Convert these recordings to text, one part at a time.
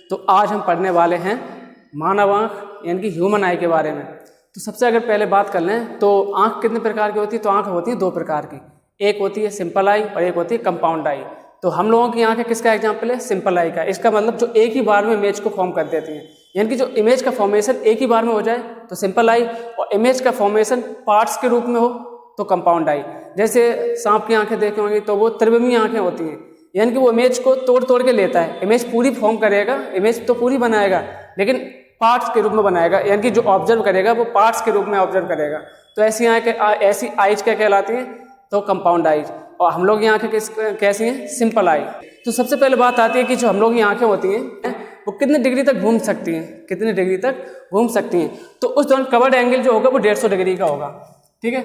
तो आज हम पढ़ने वाले हैं मानव आँख यानी कि ह्यूमन आई के बारे में। तो सबसे अगर पहले बात कर लें तो आँख कितने प्रकार की होती है, तो आँख होती है दो प्रकार की, एक होती है सिंपल आई और एक होती है कंपाउंड आई। तो हम लोगों की आँख किसका एग्जाम्पल है, सिंपल आई का। इसका मतलब जो एक ही बार में इमेज को फॉर्म कर देती है, यानी कि जो इमेज का फॉर्मेशन एक ही बार में हो जाए तो सिंपल आई, और इमेज का फॉर्मेशन पार्ट्स के रूप में हो तो कंपाउंड आई। जैसे सांप की आंखें देखे होंगी तो वो त्रिविमीय आंखें होती हैं, यानी कि वो इमेज को तोड़ तोड़ के लेता है। इमेज पूरी फॉर्म करेगा, इमेज तो पूरी बनाएगा लेकिन पार्ट्स के रूप में बनाएगा, यानी कि जो ऑब्जर्व करेगा वो पार्ट्स के रूप में ऑब्जर्व करेगा। तो ऐसी आइज क्या कहलाती हैं, तो कंपाउंड आइज। और हम लोग की आंखें कैसी हैं, सिंपल आई। तो सबसे पहले बात आती है कि जो हम लोग की आंखें होती हैं वो कितने डिग्री तक घूम सकती हैं, कितने डिग्री तक घूम सकती हैं। तो उस दौरान कवर्ड एंगल जो होगा वो 150 डिग्री का होगा, ठीक है।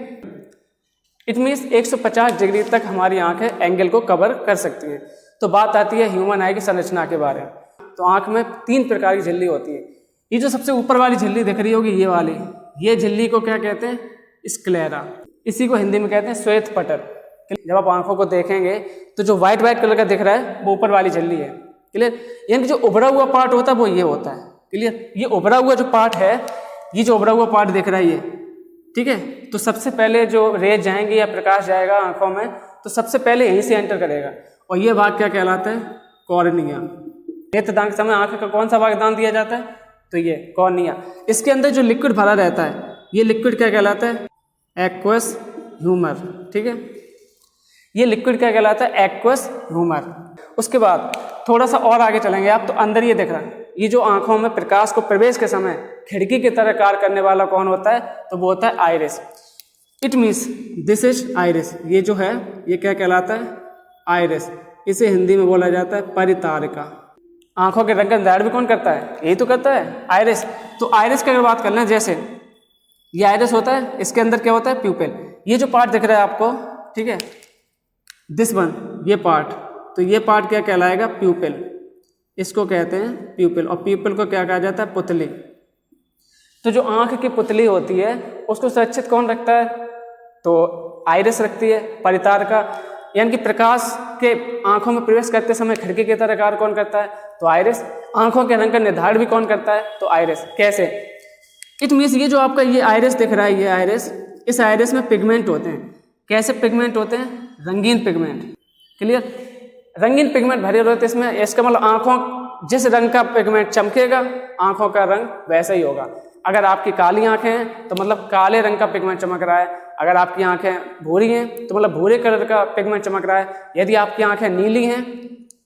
इट मीन्स 150 डिग्री तक हमारी आंखें एंगल को कवर कर सकती हैं। तो बात आती है ह्यूमन आई की संरचना के बारे में। तो आंख में 3 प्रकार की झिल्ली होती है। ये जो सबसे ऊपर वाली झिल्ली दिख रही होगी, ये वाली, ये झिल्ली को क्या कहते हैं, स्क्लेरा। इसी को हिंदी में कहते हैं श्वेत पटल। जब आप आंखों को देखेंगे तो जो व्हाइट कलर का दिख रहा है वो ऊपर वाली झिल्ली है, क्लियर। यानी कि जो उभरा हुआ पार्ट होता है वो ये होता है, क्लियर। ये उभरा हुआ जो पार्ट है, ये जो उभरा हुआ पार्ट दिख रहा है ये, ठीक है। तो सबसे पहले जो रेज जाएंगे या प्रकाश जाएगा आंखों में, तो सबसे पहले यहीं से एंटर करेगा। और ये भाग क्या कहलाता है, कॉर्निया। नेत्रदान के समय आंख का कौन सा भाग दान दिया जाता है, तो ये कॉर्निया। इसके अंदर जो लिक्विड भरा रहता है, ये लिक्विड क्या कहलाता है, एक्वस ह्यूमर, ठीक है। ये लिक्विड क्या कहलाता है, एक्वस ह्यूमर। उसके बाद थोड़ा सा और आगे चलेंगे आप, तो अंदर ये दिख रहा है, ये जो आंखों में प्रकाश को प्रवेश के समय खिड़की की तरह कार्य करने वाला कौन होता है, तो वो होता है iris. It means this is iris. ये जो है ये क्या कहलाता है, आइरिस। इसे हिंदी में बोला जाता है परितारिका। आंखों के रंग का निर्धारण भी कौन करता है, यही तो करता है, आइरिस। तो आइरिस की अगर बात कर लें, जैसे ये आइरिस होता है, इसके अंदर क्या होता है, प्यूपिल। ये जो पार्ट दिख रहा है आपको, ठीक है, दिस वन, ये पार्ट, तो ये पार्ट क्या कहलाएगा, प्यूपिल। इसको कहते हैं प्यूपिल। और प्यूपिल को क्या कहा जाता है, पुतली। तो जो आंख की पुतली होती है उसको सुरक्षित कौन रखता है, तो आइरिस रखती है। परितारिका यानी कि प्रकाश के आंखों में प्रवेश करते समय खिड़की की तरह कार्य कौन करता है, तो आइरिस। आंखों के रंग का निर्धारण भी कौन करता है, तो आइरिस। कैसे, इट मीन्स ये जो आपका ये आइरिस दिख रहा है, ये आइरिस, इस आइरिस में पिगमेंट होते हैं। कैसे पिगमेंट होते हैं, रंगीन पिगमेंट, क्लियर। रंगीन पिगमेंट भरे होते हैं इसमें। इसका मतलब आंखों जिस रंग का पिगमेंट चमकेगा, आंखों का रंग वैसा ही होगा। अगर आपकी काली आंखें हैं तो मतलब काले रंग का पिगमेंट चमक रहा है। अगर आपकी आंखें भूरी हैं तो मतलब भूरे कलर का पिगमेंट चमक रहा है। यदि आपकी आंखें नीली हैं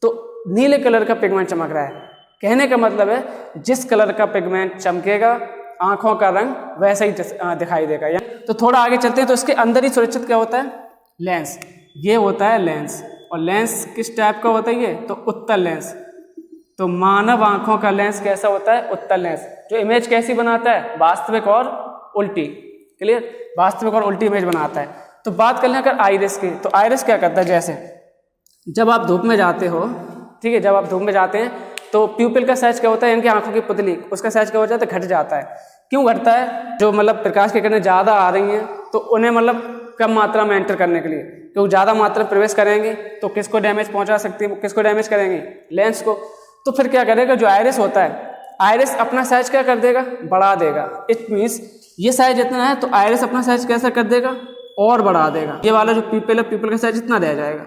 तो नीले कलर का पिगमेंट चमक रहा है। कहने का मतलब है जिस कलर का पिगमेंट चमकेगा, आंखों का रंग वैसा ही दिखाई देगा। तो थोड़ा आगे चलते हैं, तो इसके अंदर ही सुरक्षित क्या होता है, लेंस। ये होता है लेंस। और लेंस किस टाइप का होता है ये, तो उत्तल लेंस। तो मानव आंखों का लेंस कैसा होता है, उत्तल लेंस, जो इमेज कैसी बनाता है, वास्तविक और उल्टी, क्लियर, वास्तविक और उल्टी इमेज बनाता है। तो बात कर लें अगर आइरिस की, तो आइरिस क्या करता है, जैसे जब आप धूप में जाते हो, ठीक है, जब आप धूप में जाते हैं तो प्यूपिल का साइज क्या होता है, यानी कि आंखों की पुतली, उसका साइज क्या हो जाता है, घट जाता है। क्यों घटता है, जो मतलब प्रकाश की किरणें ज़्यादा आ रही हैं तो उन्हें मतलब कम मात्रा में एंटर करने के लिए, क्योंकि ज़्यादा मात्रा में प्रवेश करेंगे तो किसको डैमेज पहुंचा सकती है, किसको डैमेज करेंगे, लेंस को। तो फिर क्या करेगा, जो आइरिस होता है, आइरिस अपना साइज क्या कर देगा, बढ़ा देगा। इट मीन्स ये साइज इतना है तो आइरिस अपना साइज कैसा कर देगा, और बढ़ा देगा। ये वाला जो प्यूपिल है, प्यूपिल का साइज इतना रह जाएगा,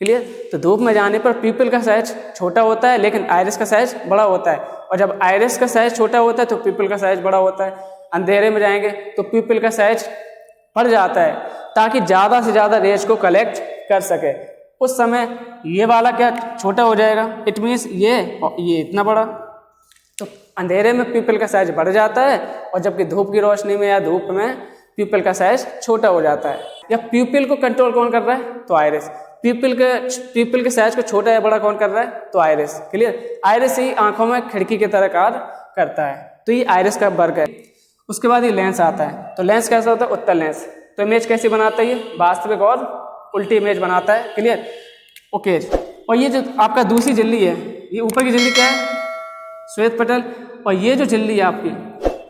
क्लियर। तो धूप में जाने पर प्यूपिल का साइज छोटा होता है लेकिन आइरिस का साइज बड़ा होता है। और जब आइरिस का साइज छोटा होता है तो प्यूपिल का साइज बड़ा होता है। अंधेरे में जाएंगे तो प्यूपिल का साइज बढ़ जाता है ताकि ज़्यादा से ज़्यादा रेज को कलेक्ट कर सके। उस समय ये वाला क्या छोटा हो जाएगा, इट मीन्स ये इतना बड़ा। तो अंधेरे में प्यूपिल का साइज बढ़ जाता है, और जबकि धूप की रोशनी में या धूप में प्यूपिल का साइज छोटा हो जाता है। या प्यूपिल को कंट्रोल कौन कर रहा है, तो आइरिस। प्यूपिल के साइज को छोटा या बड़ा कौन कर रहा है, तो आइरिस, क्लियर। आइरिस ही आंखों में खिड़की की तरह कार्य करता है। तो ये आइरिस का वर्ग है। उसके बाद ये लेंस आता है। तो लेंस कैसा होता है, उत्तल लेंस। तो इमेज कैसी बनाता है, ये वास्तविक और उल्टी इमेज बनाता है, क्लियर, ओके। और ये जो आपका दूसरी झिल्ली है, ये ऊपर की झिल्ली क्या है, श्वेत पटल। और ये जो झिल्ली है आपकी,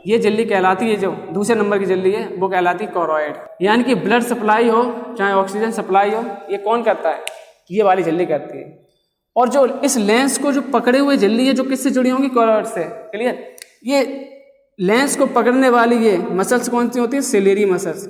ये झिल्ली कहलाती है, जो दूसरे नंबर की झिल्ली है वो कहलाती है कोरोइड। यानी कि ब्लड सप्लाई हो चाहे ऑक्सीजन सप्लाई हो, ये कौन करता है, ये वाली झिल्ली करती है। और जो इस लेंस को जो पकड़े हुए झिल्ली है जो किससे जुड़ी होंगी, कॉर्ड से। क्लियर। ये लेंस को पकड़ने वाली ये मसल्स कौन सी होती है, सिलेरी मसल्स।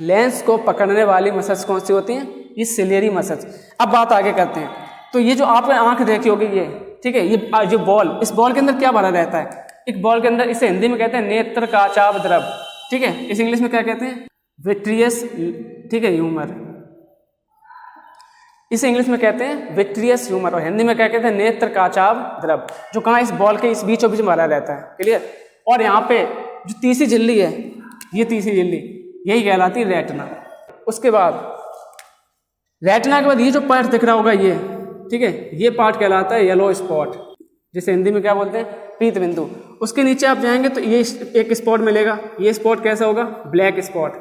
लेंस को पकड़ने वाली मसल्स कौन सी होती हैं, ये सिलेरी मसल्स। अब बात आगे करते हैं। तो ये जो आपने आंख देखी होगी ये, ठीक है, ये जो बॉल, इस बॉल के अंदर क्या भरा रहता है, एक बॉल के अंदर, इसे हिंदी में कहते हैं नेत्र काचाभ द्रव, ठीक है, इस इंग्लिश में क्या कहते हैं, विट्रियस, ठीक है, ह्यूमर। इसे इंग्लिश में कहते हैं विट्रियस ह्यूमर और हिंदी में क्या कहते हैं, नेत्र काचाभ द्रव, जो कहाँ, इस बॉल के इस बीचों बीच में भरा रहता है। क्लियर। और यहाँ पे जो तीसरी झिल्ली है, ये तीसरी झिल्ली यही कहलाती है रेटिना। उसके बाद रेटिना के बाद ये जो पार्ट दिख रहा होगा ये, ठीक है, ये पार्ट कहलाता है येलो स्पॉट, जिसे हिंदी में क्या बोलते हैं, पीत बिंदु। उसके नीचे आप जाएंगे तो ये एक स्पॉट मिलेगा, ये स्पॉट कैसा होगा, ब्लैक स्पॉट,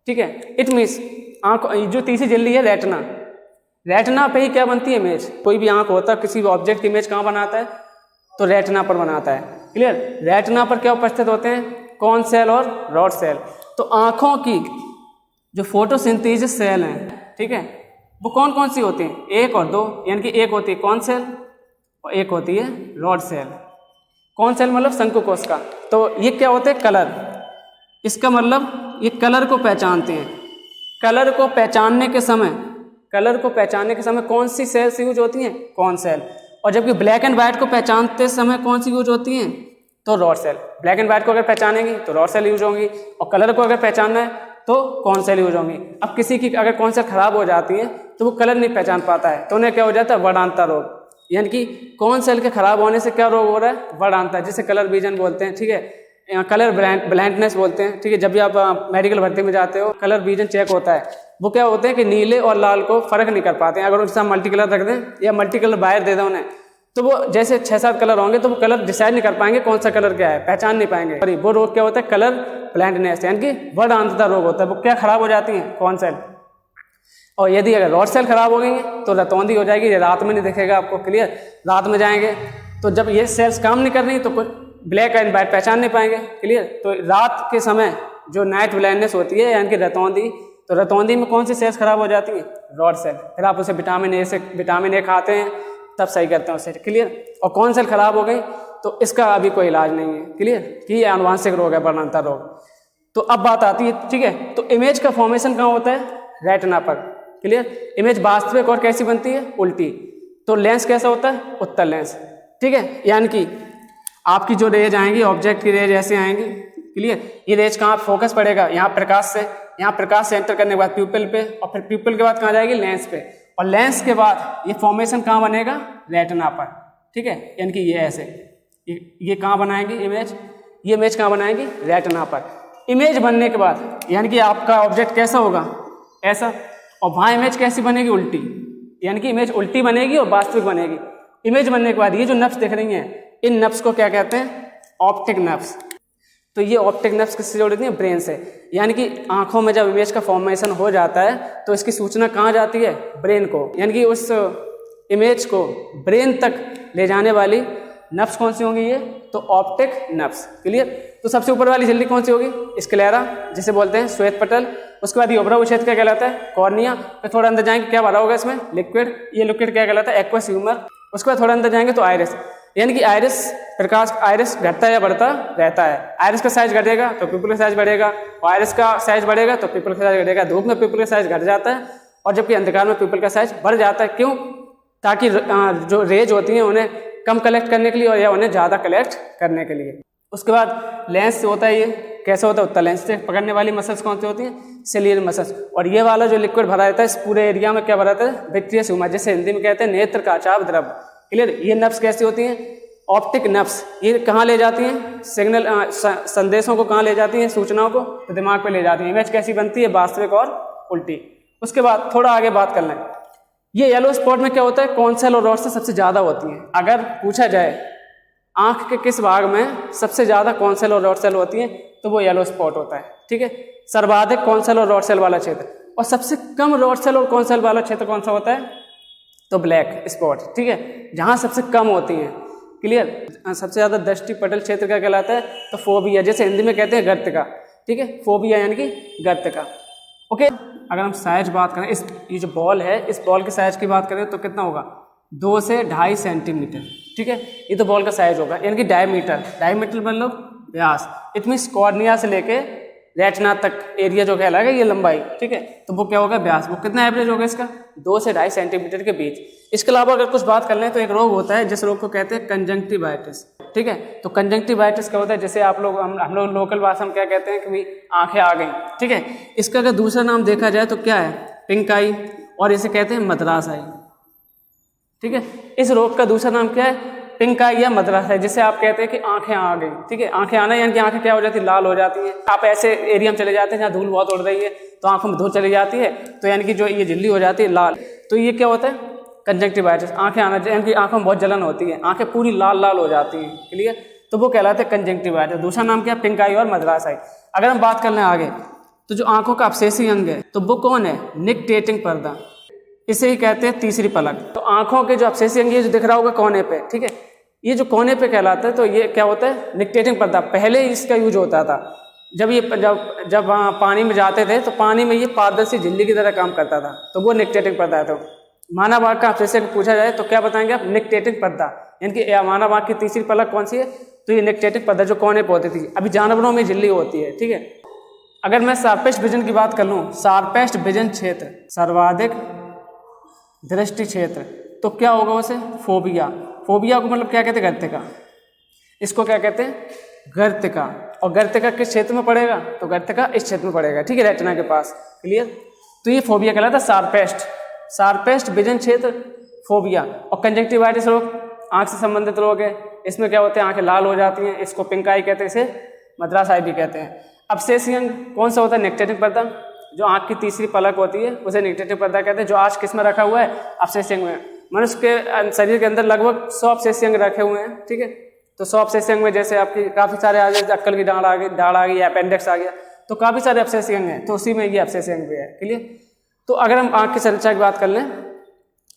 ठीक है। इट मीन्स आंख, जो तीसरी झिल्ली है रेटिना, रेटिना पे ही क्या बनती है, इमेज। कोई भी आंख होता है, किसी भी ऑब्जेक्ट की इमेज कहाँ बनाता है, तो रेटिना पर बनाता है। क्लियर। रेटिना पर क्या उपस्थित होते हैं, कौन सेल और रॉड सेल। तो आंखों की जो फोटोसिंथेसिस सेल हैं, ठीक है, वो कौन कौन सी होती हैं, एक और दो, यानी कि एक होती है कौन सेल और एक होती है रॉड सेल। कौन सेल मतलब शंकु कोश का। तो ये क्या होते हैं, कलर, इसका मतलब ये कलर को पहचानते हैं। कलर को पहचानने के समय, कलर को पहचानने के समय कौन सी सेल्स यूज होती हैं, कौन सेल। और जबकि ब्लैक एंड व्हाइट को पहचानते समय कौन सी यूज होती हैं, तो rod cell. Black and white को अगर पहचानेंगी तो रॉड सेल यूज होंगी, और कलर को अगर पहचानना है तो कौन सेल यूज होंगी। अब किसी की अगर कौन सेल खराब हो जाती है तो वो कलर नहीं पहचान पाता है, तो उन्हें क्या हो जाता है, वर्णांतर रोग, यानी कि कौन सेल के खराब होने से क्या रोग हो रहा है, वर्णांतर, जिसे कलर विजन बोलते हैं, ठीक है, कलर ब्लाइंडनेस बोलते हैं, ठीक है। जब भी आप मेडिकल भर्ती में जाते हो, कलर विजन चेक होता है, वो क्या होते हैं कि नीले और लाल को फर्क नहीं कर पाते हैं। अगर उनके साथ मल्टी कलर रख दें या मल्टी कलर बाहर दे दें उन्हें, तो वो जैसे 6-7 कलर होंगे तो वो कलर डिसाइड नहीं कर पाएंगे कौन सा कलर क्या है, पहचान नहीं पाएंगे। और वो रोग क्या होता है, कलर ब्लाइंडनेस, यानी कि वर्णांतता रोग होता है। वो क्या खराब हो जाती है, कौन सेल। और यदि अगर रॉड सेल खराब हो गई तो रतौंधी हो जाएगी, ये रात में नहीं दिखेगा आपको। क्लियर। रात में जाएंगे तो जब ये सेल्स काम नहीं कर रही तो ब्लैक एंड व्हाइट पहचान नहीं पाएंगे। क्लियर। तो रात के समय जो नाइट ब्लाइंडनेस होती है, यानी कि रतौंधी, तो रतौंधी में कौन सी सेल्स खराब हो जाती है, रॉड सेल। फिर आप उसे विटामिन ए खाते हैं तब सही करते हैं उसे। क्लियर। और कौन सेल खराब हो गई तो इसका अभी कोई इलाज नहीं है। क्लियर। कि ये आनुवांशिक रोग है, वर्णांतर रोग। तो अब बात आती है, ठीक है, तो इमेज का फॉर्मेशन कहाँ होता है, रेटिना पर। क्लियर। इमेज वास्तविक और कैसी बनती है, उल्टी। तो लेंस कैसा होता है, उत्तल लेंस। ठीक है, यानी कि आपकी जो रेज आएंगी, ऑब्जेक्ट की रेज ऐसे आएंगी। क्लियर। ये रेज कहाँ फोकस पड़ेगा, यहाँ प्रकाश से, यहाँ प्रकाश से एंटर करने के बाद प्यूपिल पे, और फिर प्यूपिल के बाद कहाँ जाएगी, लेंस पे, और लेंस के बाद ये फॉर्मेशन कहाँ बनेगा, रेटिना पर। ठीक है, यानी कि ये ऐसे, ये कहाँ बनाएंगी इमेज, ये इमेज कहाँ बनाएंगी, रेटिना पर। इमेज बनने के बाद यानी कि आपका ऑब्जेक्ट कैसा होगा, ऐसा, और वहाँ इमेज कैसी बनेगी, उल्टी, यानी कि इमेज उल्टी बनेगी और वास्तविक बनेगी। इमेज बनने के बाद ये जो नर्व्स दिख रही हैं, इन नर्व्स को क्या कहते हैं, ऑप्टिक नर्व्स। तो ये ऑप्टिक नर्व्स किससे जुड़ी हैं, ब्रेन से। यानी कि आंखों में जब इमेज का फॉर्मेशन हो जाता है तो इसकी सूचना कहाँ जाती है, ब्रेन को, यानी कि उस इमेज को ब्रेन तक ले जाने वाली नर्व्स कौन सी होंगी, ये तो ऑप्टिक नर्व्स। क्लियर। तो सबसे ऊपर वाली झिल्ली कौन सी होगी, स्क्लेरा, जिसे बोलते हैं श्वेत पटल। उसके बाद ये उभरा हुआ क्षेत्र क्या कहलाता है, कॉर्निया। फिर थोड़ा अंदर जाएंगे क्या भरा होगा इसमें, लिक्विड। ये लिक्विड क्या कहलाता है, एक्वस ह्यूमर। उसके बाद थोड़ा अंदर जाएंगे तो आइरिस, यानी कि आइरिस प्रकाश, आइरिस घटता या बढ़ता रहता है। आइरिस का साइज घटेगा तो पिपल का साइज बढ़ेगा, और आइरिस का साइज बढ़ेगा तो पिपल का साइज घटेगा। धूप में पिपल का साइज घट जाता है और जबकि अंधकार में पिपल का साइज बढ़ जाता है। क्यों, ताकि जो रेज होती हैं उन्हें कम कलेक्ट करने के लिए और या उन्हें ज़्यादा कलेक्ट करने के लिए। उसके बाद लेंस से होता है, ये कैसे होता है, उत्तल लेंस से पकड़ने वाली मसल्स कौन सी होती हैं, सिलियर मसल्स। और ये वाला जो लिक्विड भरा रहता है इस पूरे एरिया में क्या भरा रहता है, विट्रियस ह्यूमर, जिसे हिंदी में कहते हैं नेत्र काचाभ द्रव। क्लियर। ये नर्व्स कैसी होती हैं, ऑप्टिक नर्व्स। ये कहाँ ले जाती हैं, सिग्नल संदेशों को कहाँ ले जाती हैं, सूचनाओं को, तो दिमाग पे ले जाती हैं। इमेज कैसी बनती है, वास्तविक और उल्टी। उसके बाद थोड़ा आगे बात कर लें, ये येलो स्पॉट में क्या होता है, कौन सेल और रॉड सेल सबसे ज़्यादा होती हैं। अगर पूछा जाए आंख के किस भाग में सबसे ज़्यादा कौन सेल और रॉड सेल होती हैं, तो वो येलो स्पॉट होता है। ठीक है। सर्वाधिक कौन सेल और रॉड सेल वाला क्षेत्र, और सबसे कम रॉड सेल और कौन सेल वाला क्षेत्र कौन सा होता है, तो ब्लैक स्पॉट। ठीक है, जहाँ सबसे कम होती हैं। क्लियर। सबसे ज़्यादा दृष्टि पटल क्षेत्र का कहलाता है, तो फोबिया, जैसे हिंदी में कहते हैं गर्त का। ठीक है, फोबिया यानी कि गर्त का। ओके। अगर हम साइज बात करें, ये जो बॉल है, इस बॉल के साइज की बात करें तो कितना होगा, 2 से 2.5 सेंटीमीटर, ठीक है। ये तो बॉल का साइज होगा, यानी कि डायमीटर, डायमीटर मतलब व्यास। इट मीन्स कॉर्निया से लेके रेटिना तक एरिया जो कहलाएगा ये लंबाई, ठीक है। तो वो क्या होगा, व्यास। वो कितना एवरेज होगा इसका, 2 से 2.5 सेंटीमीटर के बीच। इसके अलावा अगर कुछ बात कर लें तो एक रोग होता है जिस रोग को कहते हैं कंजंक्टिवाइटिस, ठीक है। तो कंजंक्टिवाइटिस क्या होता है, जैसे आप लोग हम लोग लोकल भाषा में क्या कहते हैं कि भाई आंखें आ गई, ठीक है। इसका अगर दूसरा नाम देखा जाए तो क्या है, पिंक आई, और इसे कहते हैं मद्रास आई, ठीक है। इस रोग का दूसरा नाम क्या है, पिंक आई या मद्रास आई, जिसे आप कहते हैं कि आंखें आ गई, ठीक है। आंखें आना यानी कि आंखें क्या हो जाती है, लाल हो जाती हैं। आप ऐसे एरिया में चले जाते हैं जहाँ धूल बहुत उड़ रही है तो आंखों में धूल चली जाती है, तो यानी कि जो ये झिल्ली हो जाती है लाल, तो ये क्या होता है, कंजंक्टिवाइटिस। आंखें आना यानी कि आंखों में बहुत जलन होती है, आंखें पूरी लाल लाल हो जाती हैं, क्लियर। तो वो कहलाते हैं कंजंक्टिवाइटिस। दूसरा नाम क्या, पिंक आई और मद्रास आई। अगर हम बात कर लें आगे, तो जो आंखों का अवशेषी अंग है तो वो कौन है, निकटेटिंग पर्दा, इसे ही कहते हैं तीसरी पलक। तो आंखों के जो अवशेषी अंग, ये जो दिख रहा होगा कोने पे, ठीक है, ये जो कोने पे कहलाता है, तो ये क्या होता है, निकटेटिंग पर्दा। पहले इसका यूज होता था, जब पानी में जाते थे तो पानी में ये पारदर्शी झिल्ली की तरह काम करता था, तो वो निकटेटिंग पर्दा है। तो मानव आँख का अवशेषी अंग पूछा जाए तो क्या बताएंगे आप, निकटेटिंग पर्दा, यानी कि मानव आँख की तीसरी पलक कौन सी है, तो ये निकटेटिंग पर्दा जो कोने पे होती थी। अभी जानवरों में झिल्ली होती है, ठीक है। अगर मैं शार्पेस्ट विजन की बात कर लूँ, शार्पेस्ट विजन क्षेत्र, सर्वाधिक दृष्टि क्षेत्र, तो क्या होगा उसे, फोबिया। फोबिया को मतलब क्या कहते हैं, गर्तिका। इसको क्या कहते हैं, गर्तिका। और गर्तिका किस क्षेत्र में पड़ेगा, तो गर्तिका इस क्षेत्र में पड़ेगा, ठीक है, रेटिना के पास, क्लियर। तो ये फोबिया कहलाता है शार्पेस्ट विजन क्षेत्र, फोबिया। और कंजंक्टिवाइटिस रोग आंख से संबंधित रोग है, इसमें क्या होते हैं, आंखें लाल हो जाती हैं, इसको पिंक आई कहते हैं, इसे मद्रास आई भी कहते हैं। अवशेषी अंग कौन सा होता है, निकटेटिंग पर्दा, जो आंख की तीसरी पलक होती है उसे निकटेटिंग पर्दा कहते हैं, जो आज किस में रखा हुआ है, अवशेषी अंग में। मनुष्य के शरीर के अंदर लगभग 100 अवशेषी अंग रखे हुए हैं, ठीक है। तो 100 अवशेषी अंग में जैसे आपकी काफ़ी सारे आ गए, अक्कल की दाढ़ आ गई, अपेंडिक्स आ गया, तो काफ़ी सारे अवशेषी अंग हैं, तो उसी में ये अवशेषी अंग भी है, क्लियर। तो अगर हम आँख की संरचना की बात कर लें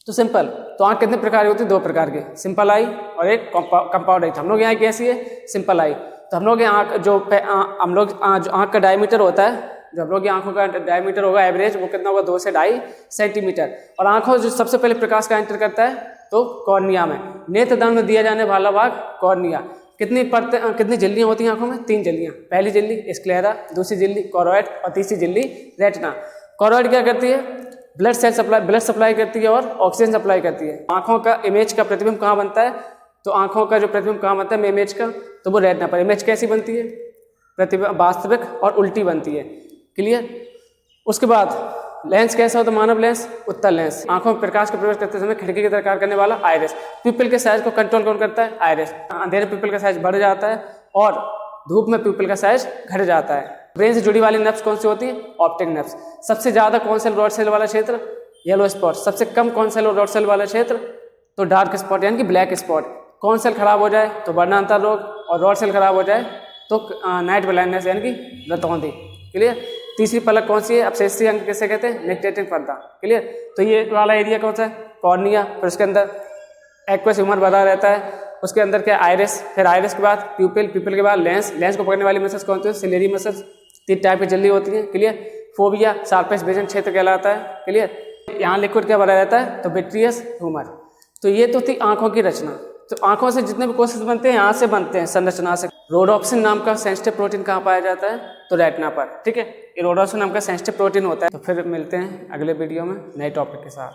तो सिंपल, तो आँख कितने प्रकार की होती है, 2 प्रकार की, सिंपल आई और एक कंपाउंड आई। हम लोग यहाँ कैसी है, सिंपल आई। तो हम लोग आँख जो आँख का डायमीटर होता है, जो हम लोग की आंखों का डायमीटर होगा एवरेज, वो कितना होगा, 2 से 2.5 सेंटीमीटर। और आंखों जो सबसे पहले प्रकाश का एंटर करता है तो कॉर्निया में, नेत्रदान में दिया जाने वाला भाग कॉर्निया। कितनी झिल्लियाँ होती हैं आंखों में, 3 झिल्लियाँ। पहली झिल्ली स्क्लेरा, दूसरी झिल्ली कॉरोइड और तीसरी झिल्ली रेटिना। कॉरोइड क्या करती है, ब्लड सप्लाई करती है और ऑक्सीजन सप्लाई करती है। आंखों का इमेज का प्रतिबिंब कहाँ बनता है, तो आंखों का जो प्रतिबिंब कहाँ बनता है इमेज का, तो वो रेटिना पर। इमेज कैसी बनती है, प्रतिबिंब वास्तविक और उल्टी बनती है, क्लियर। उसके बाद लेंस कैसा होता है, मानव लेंस, उत्तल लेंस। आंखों में प्रकाश का प्रवेश करते समय खिड़की की तरह कार्य करने वाला आइरिस। प्यूपिल के साइज को कंट्रोल कौन करता है, आइरिस। अंधेरे प्यूपिल का साइज बढ़ जाता है और धूप में प्यूपिल का साइज घट जाता है। ब्रेन से जुड़ी वाली नर्व्स कौन सी होती है, ऑप्टिक नर्व्स। सबसे ज्यादा कौन सेल रॉड सेल वाला क्षेत्र, येलो स्पॉट। सबसे कम कौन सेल रॉड सेल वाला क्षेत्र, तो डार्क स्पॉट यानी कि ब्लैक स्पॉट। कौन सेल खराब हो जाए तो वर्णांतर रोग, और रॉड सेल खराब हो जाए तो नाइट ब्लाइंडनेस यानी कि रतौंधी, क्लियर। तीसरी पलक कौन सी है, अवशेषी अंग किसे कहते हैं, निकटेटिंग पर्दा, क्लियर। तो ये वाला एरिया कौन सा है, कॉर्निया, फिर उसके अंदर एक्वस ह्यूमर बना रहता है, उसके अंदर क्या आइरिस, फिर आइरिस के बाद प्यूपिल के बाद लेंस को पकड़ने वाली मसल्स कौन सी है, सिलेरी मसल्स। 3 टाइप की झिल्ली होती है, क्लियर। फोबिया शार्पेस्ट विजन क्षेत्र कहलाता है, क्लियर। यहाँ लिक्विड क्या बना रहता है, तो विट्रियस ह्यूमर। तो ये तो थी आंखों की रचना। तो आंखों से जितने भी कोशिश बनते हैं यहाँ से बनते हैं, संरचना से। रोडोप्सिन नाम का सेंसिटिव प्रोटीन कहाँ पाया जाता है, तो रेटिना पर, ठीक है। ये रोडोप्सिन नाम का सेंसिटिव प्रोटीन होता है। तो फिर मिलते हैं अगले वीडियो में नए टॉपिक के साथ।